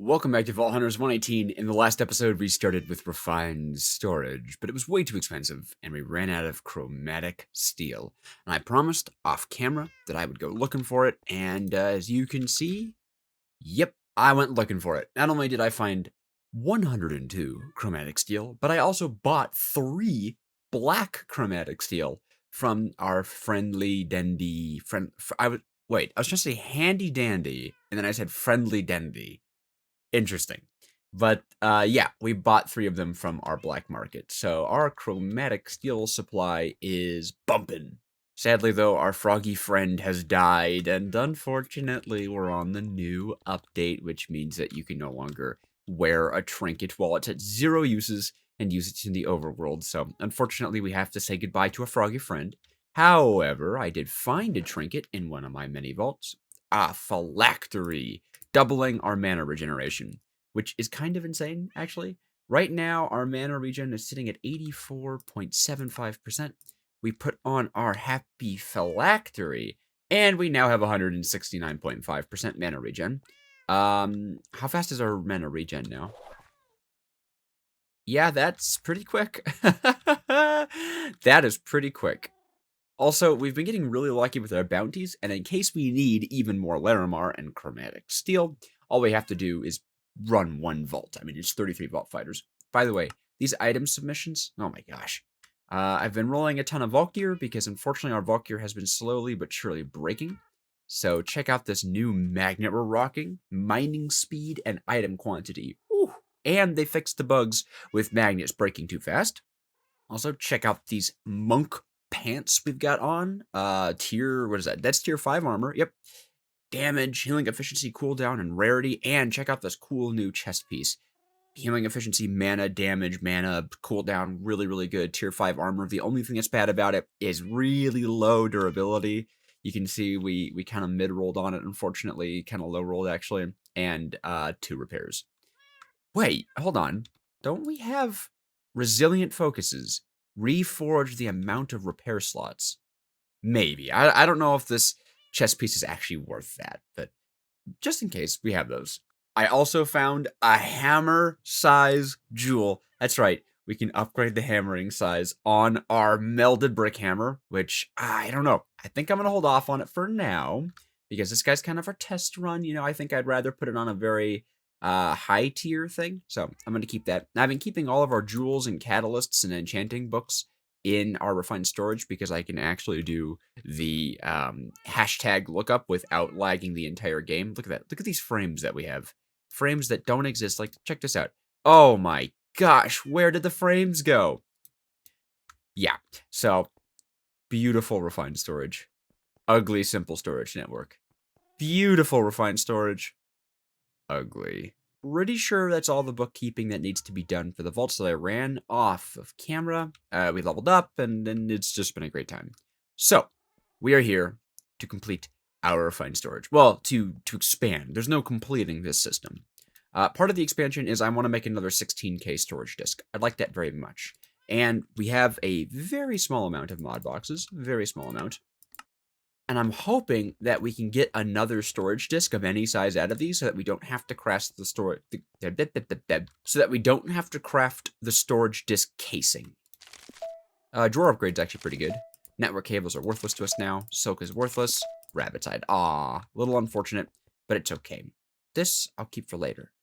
Welcome back to Vault Hunters 118. In the last episode, we started with refined storage, but it was way too expensive, and we ran out of chromatic steel. And I promised off camera that I would go looking for it, and as you can see, yep, I went looking for it. Not only did I find 102 chromatic steel, but I also bought 3 black chromatic steel from our friendly dandy friend. I was trying to say handy dandy, and then I said friendly dandy. Interesting. But yeah, we bought 3 of them from our black market. So our chromatic steel supply is bumping. Sadly, though, our froggy friend has died, and unfortunately, we're on the new update, which means that you can no longer wear a trinket while it's at 0 uses and use it in the overworld. So unfortunately, we have to say goodbye to a froggy friend. However, I did find a trinket in one of my mini vaults, a phylactery, doubling our mana regeneration, which is kind of insane, actually. Right now, our mana regen is sitting at 84.75%. We put on our happy phylactery, and we now have 169.5% mana regen. How fast is our mana regen now? Yeah, that's pretty quick. That is pretty quick. Also, we've been getting really lucky with our bounties, and in case we need even more Larimar and chromatic steel, all we have to do is run 1 vault. I mean, it's 33 vault fighters. By the way, these item submissions, oh my gosh. I've been rolling a ton of vault gear because unfortunately our vault gear has been slowly but surely breaking. So check out this new magnet we're rocking, mining speed and item quantity. Ooh. And they fixed the bugs with magnets breaking too fast. Also, check out these monk pants we've got on. Tier, what is that? That's tier 5 armor. Yep. Damage, healing efficiency, cooldown, and rarity. And check out this cool new chest piece. Healing efficiency, mana, damage, mana, cooldown, really, really good. Tier 5 armor. The only thing that's bad about it is really low durability. You can see we kind of mid-rolled on it, unfortunately. Kind of low-rolled, actually. And 2 repairs. Wait, hold on. Don't we have resilient focuses? Reforge the amount of repair slots. Maybe. I don't know if this chest piece is actually worth that, but just in case, we have those. I also found a hammer size jewel. That's right. We can upgrade the hammering size on our melded brick hammer, which I don't know. I think I'm going to hold off on it for now because this guy's kind of our test run. You know, I think I'd rather put it on a very high tier thing. So I'm going to keep that. I've been keeping all of our jewels and catalysts and enchanting books in our refined storage because I can actually do the hashtag lookup without lagging the entire game. Look at that. Look at these frames that we have. Frames that don't exist. Like, check this out. Oh my gosh, where did the frames go? Yeah, so beautiful refined storage. Ugly simple storage network. Beautiful refined storage. Ugly. Pretty sure that's all the bookkeeping that needs to be done for the vaults that I ran off of camera. We leveled up, and it's just been a great time. So, we are here to complete our refined storage. Well, to expand. There's no completing this system. Part of the expansion is I want to make another 16K storage disk. I'd like that very much. And we have a very small amount of mod boxes. Very small amount. And I'm hoping that we can get another storage disk of any size out of these so that we don't have to craft the storage so that we don't have to craft the storage disk casing. Drawer upgrade's actually pretty good. Network cables are worthless to us now. Silk is worthless. Rabbit's hide. Aw, a little unfortunate, but it's okay. This I'll keep for later.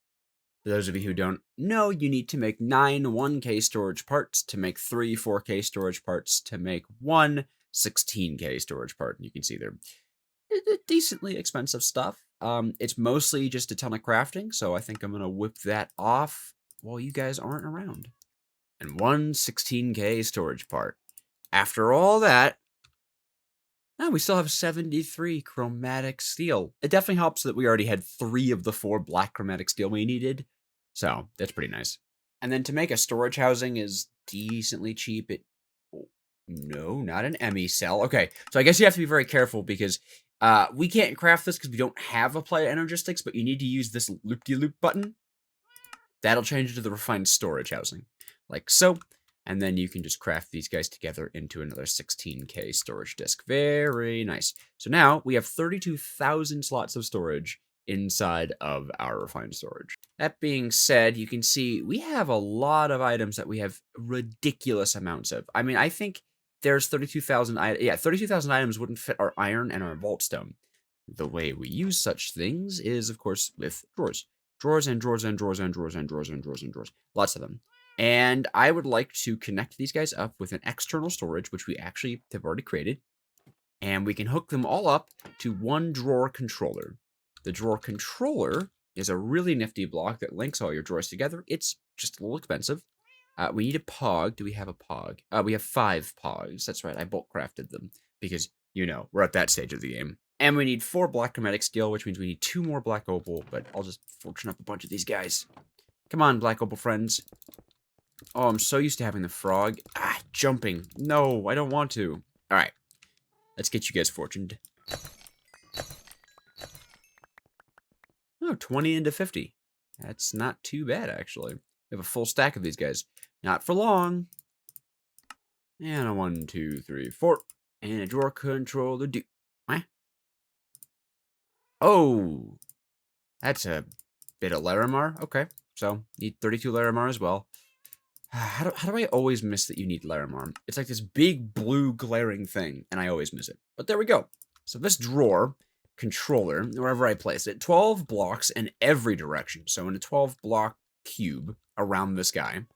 For those of you who don't know, you need to make 9 1K storage parts to make 3 4K storage parts to make 1 16K storage part. And you can see they're decently expensive stuff. It's mostly just a ton of crafting, so I think I'm going to whip that off while you guys aren't around. And 1 16K storage part. After all that, we still have 73 chromatic steel. It definitely helps that we already had 3 of the 4 black chromatic steel we needed. So, that's pretty nice. And then to make a storage housing is decently cheap. No, not an ME cell. Okay, so I guess you have to be very careful because we can't craft this because we don't have applied energistics, but you need to use this loop-de-loop button. That'll change it to the refined storage housing, like so. And then you can just craft these guys together into another 16K storage disk. Very nice. So now we have 32,000 slots of storage inside of our refined storage. That being said, you can see we have a lot of items that we have ridiculous amounts of. I mean, I think there's 32,000 items. Yeah, 32,000 items wouldn't fit our iron and our vaultstone. The way we use such things is, of course, with drawers. Drawers and drawers and drawers and drawers and drawers and drawers and drawers. Lots of them. And I would like to connect these guys up with an external storage, which we actually have already created. And we can hook them all up to one drawer controller. The drawer controller is a really nifty block that links all your drawers together. It's just a little expensive. We need a pog. Do we have a pog? We have 5 pogs. That's right. I bulk crafted them because, you know, we're at that stage of the game. And we need 4 black chromatic steel, which means we need 2 more black opal, but I'll just fortune up a bunch of these guys. Come on, black opal friends. Oh, I'm so used to having the frog. Jumping. No, I don't want to. All right. Let's get you guys fortuned. Oh, 20 into 50. That's not too bad, actually. We have a full stack of these guys. Not for long. And a 1, 2, 3, 4. And a drawer controller. Oh, that's a bit of Larimar. Okay, so need 32 Larimar as well. How do I always miss that you need Larimar? It's like this big blue glaring thing, and I always miss it. But there we go. So this drawer controller, wherever I place it, 12 blocks in every direction. So in a 12 block cube around this guy,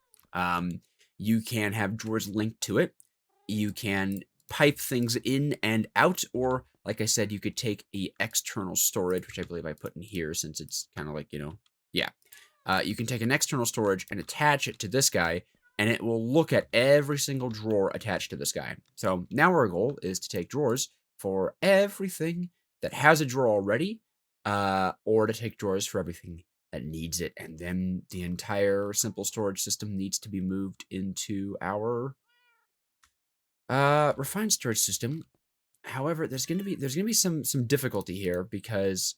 you can have drawers linked to it. You can pipe things in and out, or like I said, you could take the external storage, which I believe I put in here since it's kind of like, you know, yeah. You can take an external storage and attach it to this guy, and it will look at every single drawer attached to this guy. So now our goal is to take drawers for everything that has a drawer already, or to take drawers for everything that needs it. And then the entire simple storage system needs to be moved into our refined storage system. However, there's gonna be some difficulty here because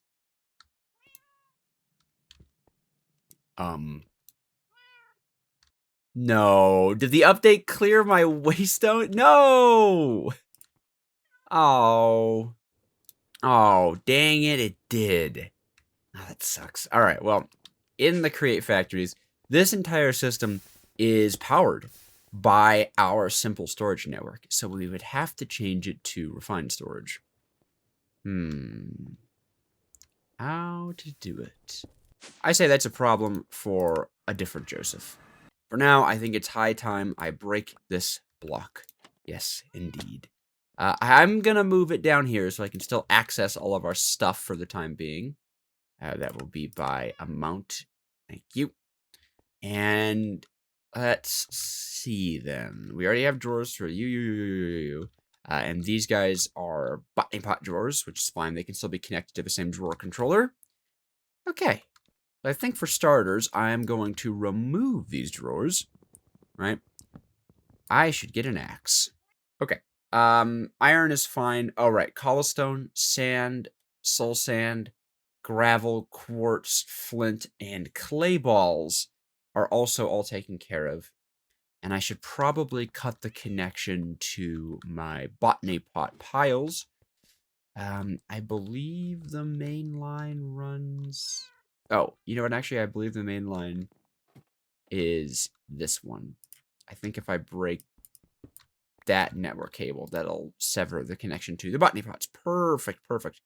no. Did the update clear my waystone? No. Oh. Oh, dang it, it did. Oh, that sucks. All right, well, in the create factories, this entire system is powered by our simple storage network. So we would have to change it to refined storage. How to do it? I say that's a problem for a different Joseph. For now, I think it's high time I break this block. Yes, indeed. I'm gonna move it down here so I can still access all of our stuff for the time being. That will be by amount. Thank you. And let's see then. We already have drawers for you. And these guys are botany pot drawers, which is fine. They can still be connected to the same drawer controller. Okay. I think for starters, I am going to remove these drawers, right? I should get an axe. Okay. Iron is fine. All right. Cobblestone, sand, soul sand, gravel, quartz, flint, and clay balls are also all taken care of. And I should probably cut the connection to my botany pot piles. I believe the main line runs... Oh, you know what? Actually, I believe the main line is this one. I think if I break that network cable, that'll sever the connection to the botany pots. Perfect, perfect.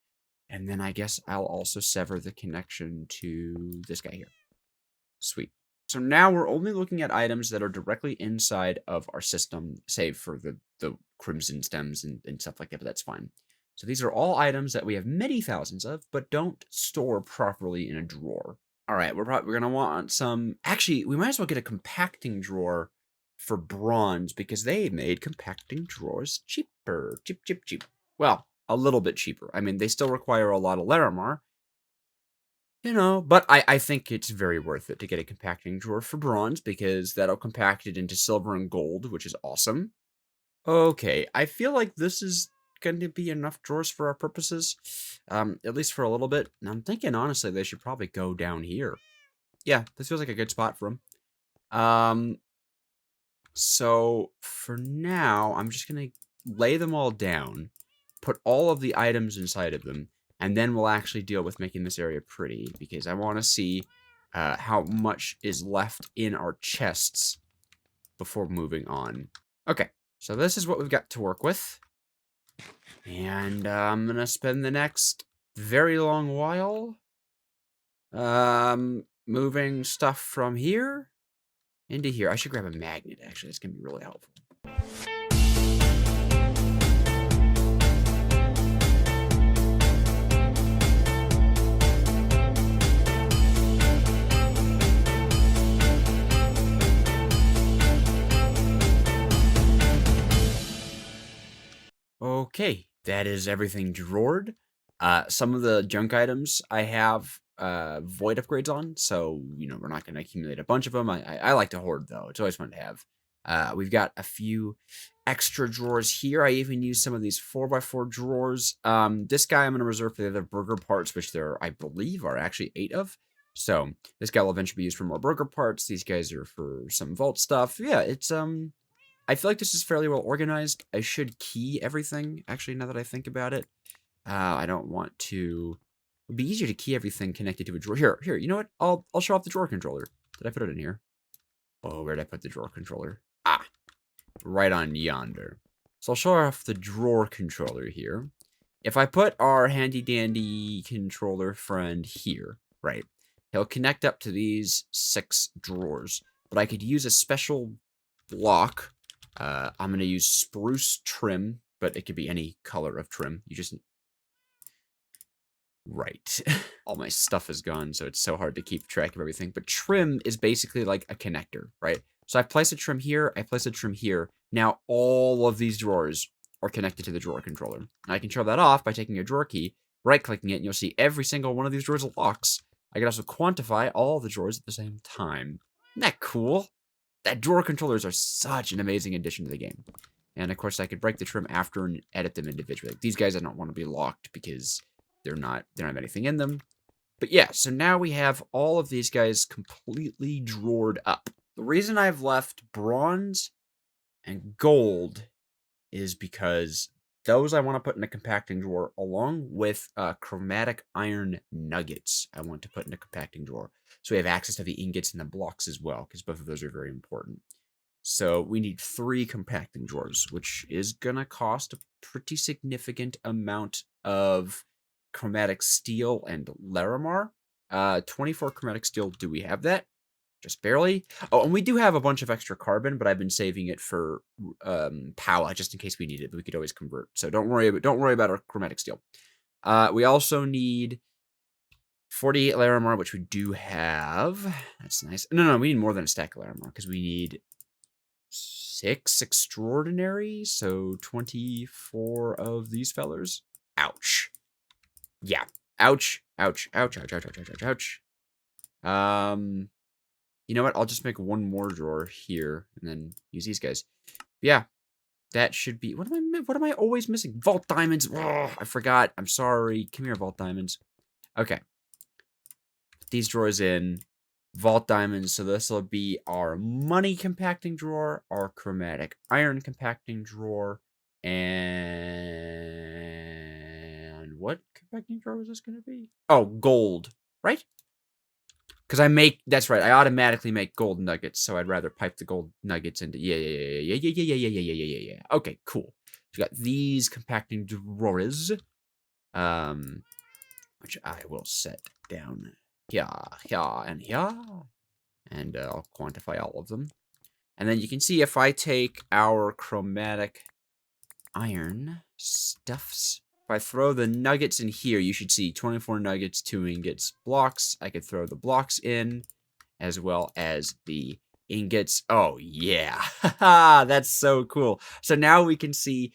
And then I guess I'll also sever the connection to this guy here. Sweet. So now we're only looking at items that are directly inside of our system, save for the crimson stems and stuff like that, but that's fine. So these are all items that we have many thousands of, but don't store properly in a drawer. All right, we're going to want some... Actually, we might as well get a compacting drawer for bronze, because they made compacting drawers cheaper. Cheap. Well, a little bit cheaper. I mean, they still require a lot of Larimar, you know, but I think it's very worth it to get a compacting drawer for bronze, because that'll compact it into silver and gold, which is awesome. Okay, I feel like this is going to be enough drawers for our purposes, at least for a little bit. And I'm thinking, honestly, they should probably go down here. Yeah, this feels like a good spot for them. So for now, I'm just going to lay them all down, put all of the items inside of them, And then we'll actually deal with making this area pretty, because I want to see how much is left in our chests before moving on. Okay, so this is what we've got to work with. And I'm going to spend the next very long while moving stuff from here into here. I should grab a magnet, actually. It's going to be really helpful. Okay, that is everything drawered. Some of the junk items I have void upgrades on, so, you know, we're not going to accumulate a bunch of them. I like to hoard, though. It's always fun to have. We've got a few extra drawers here. I even use some of these 4x4 drawers. This guy I'm going to reserve for the other burger parts, which there, I believe, are actually 8 of. So this guy will eventually be used for more burger parts. These guys are for some vault stuff. Yeah, it's, I feel like this is fairly well organized. I should key everything, actually, now that I think about it. I don't want to... It would be easier to key everything connected to a drawer. Here, you know what? I'll show off the drawer controller. Did I put it in here? Oh, where did I put the drawer controller? Ah, right on yonder. So I'll show off the drawer controller here. If I put our handy-dandy controller friend here, right, he'll connect up to these 6 drawers. But I could use a special block. I'm going to use spruce trim, but it could be any color of trim. You just... Right. All my stuff is gone, so it's so hard to keep track of everything. But trim is basically like a connector, right? So I place a trim here, I place a trim here. Now all of these drawers are connected to the drawer controller. And I can show that off by taking a drawer key, right-clicking it, and you'll see every single one of these drawers locks. I can also quantify all the drawers at the same time. Isn't that cool? That drawer controllers are such an amazing addition to the game. And of course, I could break the trim after and edit them individually. Like, these guys I don't want to be locked because they don't have anything in them. But yeah, so now we have all of these guys completely drawered up. The reason I've left bronze and gold is because those I want to put in a compacting drawer along with chromatic iron nuggets I want to put in a compacting drawer. So we have access to the ingots and the blocks as well, because both of those are very important. So we need 3 compacting drawers, which is going to cost a pretty significant amount of chromatic steel and Larimar. 24 chromatic steel, do we have that? Just barely. Oh, and we do have a bunch of extra carbon, but I've been saving it for power just in case we need it. But we could always convert. So don't worry about our chromatic steel. We also need 48 Larimar, which we do have. That's nice. No, we need more than a stack of Larimar because we need 6 extraordinary. So 24 of these fellers. Ouch. Yeah. Ouch. Ouch. Ouch. Ouch. Ouch. Ouch. Ouch. Ouch. Ouch. You know what? I'll just make one more drawer here and then use these guys. Yeah, that should be... What am I always missing? Vault diamonds. Oh, I forgot. I'm sorry. Come here, vault diamonds. Okay. Put these drawers in. Vault diamonds. So this will be our money compacting drawer, our chromatic iron compacting drawer, and what compacting drawer is this going to be? Oh, gold, right? Because that's right, I automatically make gold nuggets, so I'd rather pipe the gold nuggets into, yeah. Okay, cool. So we got these compacting drawers, which I will set down here, and here, and I'll quantify all of them. And then you can see if I take our chromatic iron stuffs, if I throw the nuggets in here, you should see 24 nuggets, 2 ingots, blocks. I could throw the blocks in, as well as the ingots. Oh, yeah. That's so cool. So now we can see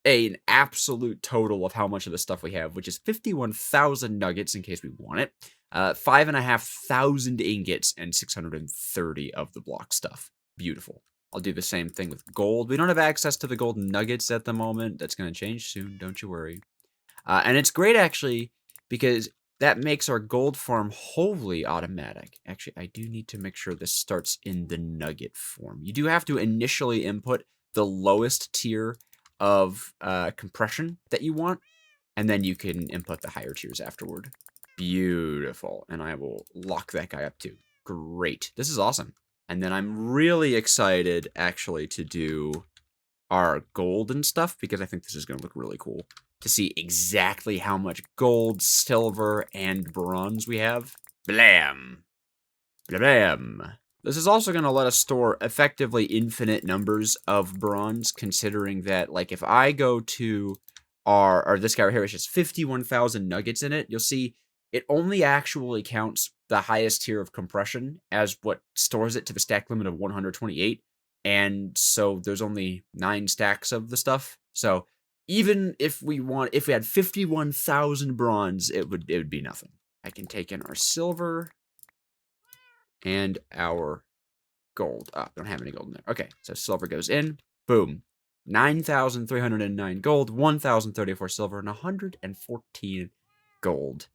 an absolute total of how much of the stuff we have, which is 51,000 nuggets, in case we want it, 5,500 ingots, and 630 of the block stuff. Beautiful. I'll do the same thing with gold. We don't have access to the gold nuggets at the moment. That's going to change soon, don't you worry. And it's great, actually, because that makes our gold farm wholly automatic. Actually, I do need to make sure this starts in the nugget form. You do have to initially input the lowest tier of compression that you want. And then you can input the higher tiers afterward. Beautiful. And I will lock that guy up too. Great. This is awesome. And then I'm really excited, actually, to do our gold and stuff, because I think this is going to look really cool. To see exactly how much gold, silver, and bronze we have. Blam! Blam! This is also going to let us store effectively infinite numbers of bronze, considering that, like, if I go to or this guy right here, which has 51,000 nuggets in it, you'll see it only actually counts the highest tier of compression as what stores it to the stack limit of 128. And so there's only 9 stacks of the stuff. So even if we had 51,000 bronze, it would be nothing. I can take in our silver and our gold. Ah, don't have any gold in there. Okay, so silver goes in. Boom. 9,309 gold, 1,034 silver, and 114 gold.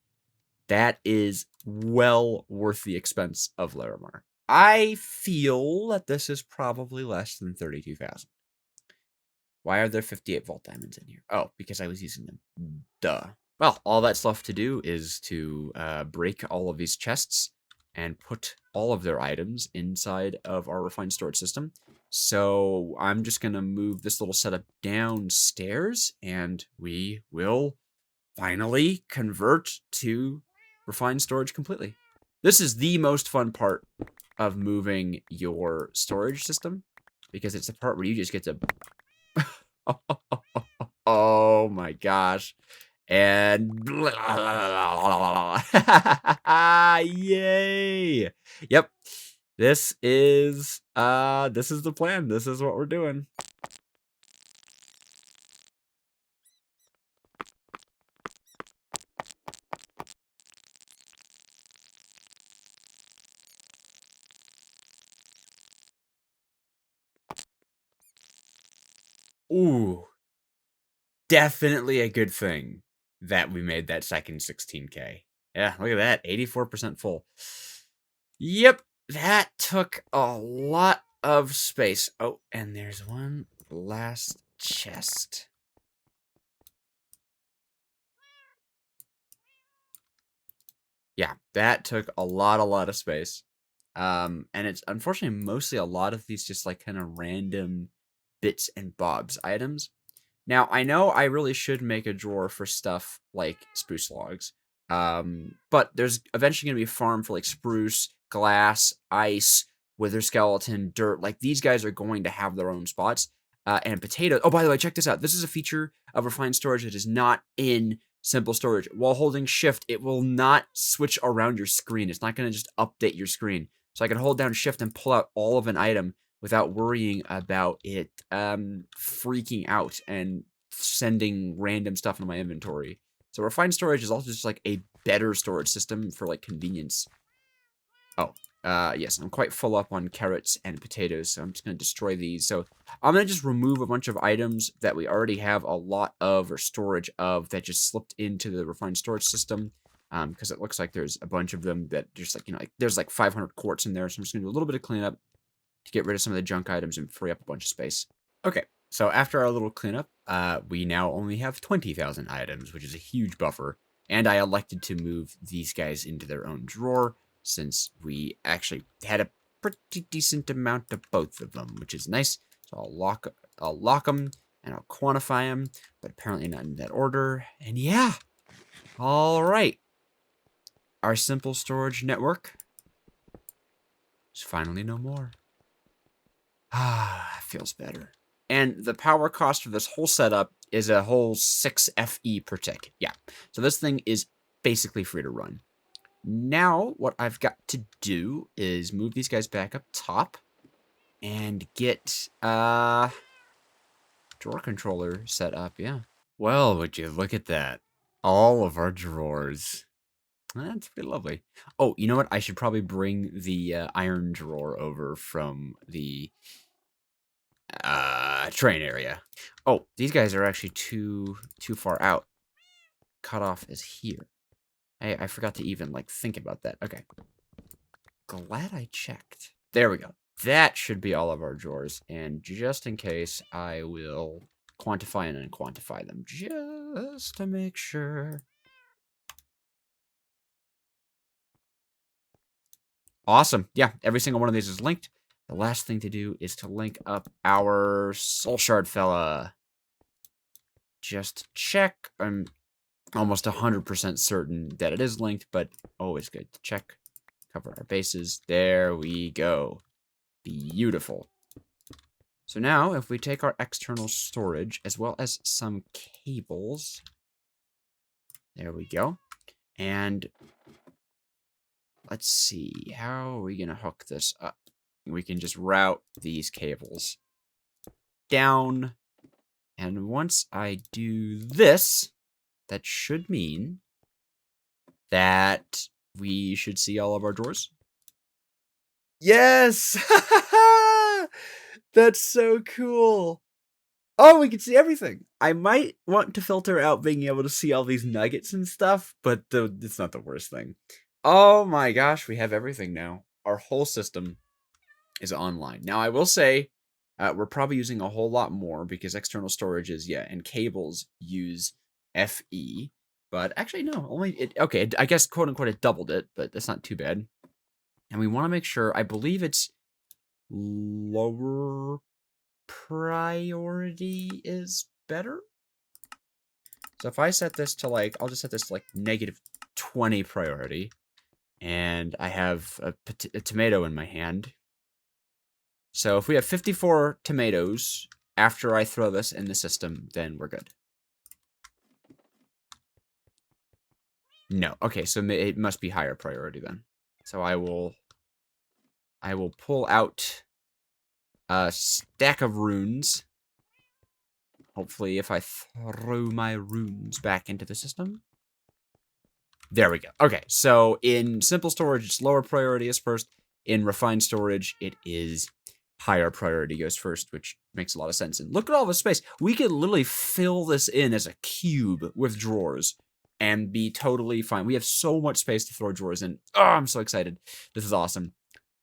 That is well worth the expense of Larimar. I feel that this is probably less than 32,000. Why are there 58 vault diamonds in here? Oh, because I was using them. Duh. Well, all that's left to do is to break all of these chests and put all of their items inside of our refined storage system. So I'm just going to move this little setup downstairs, and we will finally convert to refined storage completely. This is the most fun part of moving your storage system, because it's the part where you just get to... Oh my gosh. And yay. Yep. This is the plan. This is what we're doing. Ooh. Definitely a good thing that we made that second 16K. Yeah, look at that. 84% full. Yep. That took a lot of space. Oh, and there's one last chest. Yeah, that took a lot of space. And it's unfortunately mostly a lot of these just like kind of random bits and bobs items. Now, I know I really should make a drawer for stuff like spruce logs. But there's eventually going to be a farm for like spruce, glass, ice, wither skeleton, dirt. Like these guys are going to have their own spots. And potatoes. Oh, by the way, check this out. This is a feature of refined storage that is not in simple storage. While holding shift, it will not switch around your screen. It's not going to just update your screen. So I can hold down shift and pull out all of an item without worrying about it freaking out and sending random stuff into my inventory. So refined storage is also just like a better storage system for like convenience. Oh, yes, I'm quite full up on carrots and potatoes, so I'm just going to destroy these. So I'm going to just remove a bunch of items that we already have a lot of or storage of that just slipped into the refined storage system. Because it looks like there's a bunch of them that just like, like there's like 500 quartz in there. So I'm just going to do a little bit of cleanup to get rid of some of the junk items and free up a bunch of space. Okay, so after our little cleanup, we now only have 20,000 items, which is a huge buffer. And I elected to move these guys into their own drawer, since we actually had a pretty decent amount of both of them, which is nice. So I'll lock them and I'll quantify them, but apparently not in that order. And yeah, all right. Our simple storage network is finally no more. Ah, feels better. And the power cost for this whole setup is a whole 6 FE per tick. Yeah, so this thing is basically free to run. Now, what I've got to do is move these guys back up top and get drawer controller set up, yeah. Well, would you look at that. All of our drawers. That's pretty lovely. Oh, you know what? I should probably bring the iron drawer over from the train area. Oh, these guys are actually too far out. Cutoff is here. I forgot to even, like, think about that. Okay. Glad I checked. There we go. That should be all of our drawers. And just in case, I will quantify and unquantify them just just to make sure. Awesome. Yeah, every single one of these is linked. The last thing to do is to link up our soul shard fella. Just check. I'm almost 100% certain that it is linked, but always good to check. Cover our bases. There we go. Beautiful. So now, if we take our external storage, as well as some cables. There we go. And let's see, how are we going to hook this up? We can just route these cables down. And once I do this, that should mean that we should see all of our drawers. Yes! That's so cool. Oh, we can see everything. I might want to filter out being able to see all these nuggets and stuff, but it's not the worst thing. Oh my gosh, we have everything now. Our whole system is online. Now, I will say, we're probably using a whole lot more because external storage is, and cables use FE. But actually, no, okay, I guess, quote-unquote, it doubled it, but that's not too bad. And we want to make sure, I believe it's lower priority is better. So if I set this to, like, I'll just set this to, like, -20 priority. And I have a tomato in my hand. So if we have 54 tomatoes after I throw this in the system, then we're good. No. Okay, so it must be higher priority then. So I will pull out a stack of runes. Hopefully if I throw my runes back into the system. There we go. Okay, so in simple storage, it's lower priority is first. In refined storage, it is higher priority goes first, which makes a lot of sense. And look at all the space. We could literally fill this in as a cube with drawers and be totally fine. We have so much space to throw drawers in. Oh, I'm so excited. This is awesome.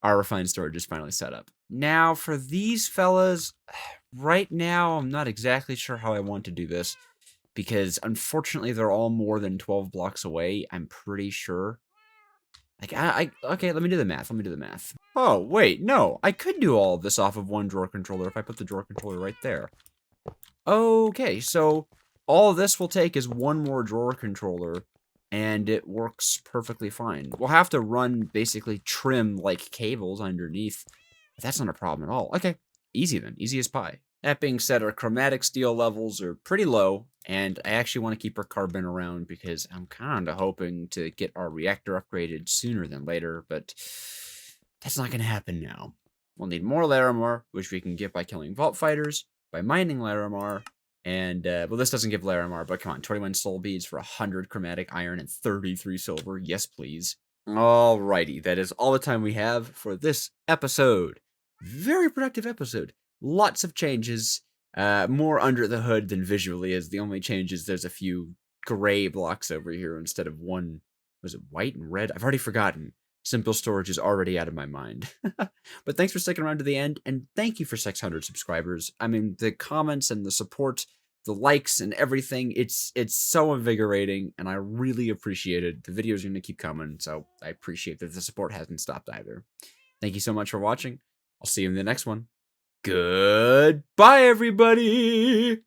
Our refined storage is finally set up. Now, for these fellas, right now, I'm not exactly sure how I want to do this because, unfortunately, they're all more than 12 blocks away, I'm pretty sure. Like, okay, let me do the math. Oh, wait, no. I could do all of this off of one drawer controller if I put the drawer controller right there. Okay, so all of this will take is one more drawer controller, and it works perfectly fine. We'll have to run, basically, trim, like, cables underneath. But that's not a problem at all. Okay, easy then. Easy as pie. That being said, our chromatic steel levels are pretty low, and I actually want to keep our carbon around because I'm kind of hoping to get our reactor upgraded sooner than later, but that's not going to happen now. We'll need more Larimar, which we can get by killing Vault Fighters, by mining Larimar, and, well, this doesn't give Larimar, but come on, 21 soul beads for 100 chromatic iron and 33 silver. Yes, please. Alrighty, that is all the time we have for this episode. Very productive episode. Lots of changes, more under the hood than visually, as the only change is there's a few gray blocks over here instead of one, was it white and red? I've already forgotten. Simple storage is already out of my mind. But thanks for sticking around to the end, and thank you for 600 subscribers. I mean, the comments and the support, the likes and everything, it's so invigorating, and I really appreciate it. The videos are going to keep coming, so I appreciate that the support hasn't stopped either. Thank you so much for watching. I'll see you in the next one. Goodbye, everybody!